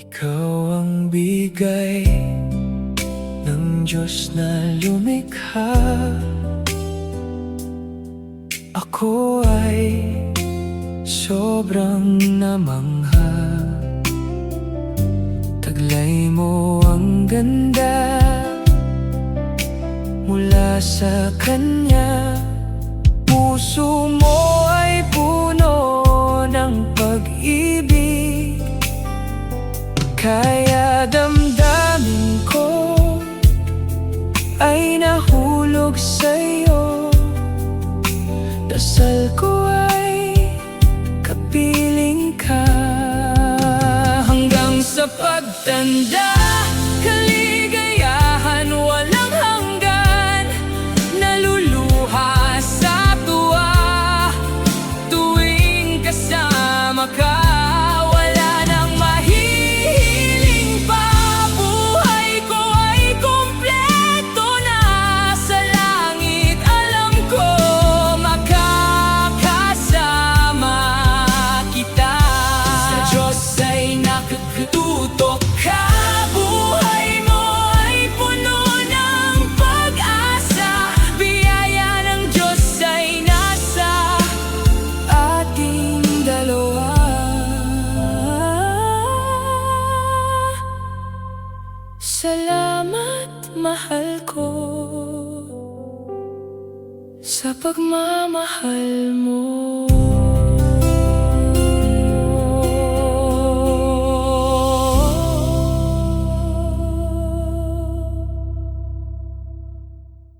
Ikaw ang bigay ng Diyos na lumikha. Ako ay sobrang namangha. Taglay mo ang ganda mula sa Kanya. Puso mo ay puno ng pag-ibig, kaya damdamin ko ay nahulog sa'yo. Dasal ko ay kapiling ka hanggang sa pagtanda. Kaligayahan walang hanggan, naluluha sa tuwa tuwing kasama ka. Wala nang mahihiling pa, buhay ko ay kumpleto na. Sa langit alam ko makakasama kita. Sa Diyos ay nakatutok ka. Buhay mo ay puno ng pag-asa. Biyaya ng Diyos ay nasa ating dalawa. Salamat, mahal ko, sa pagmamahal mo.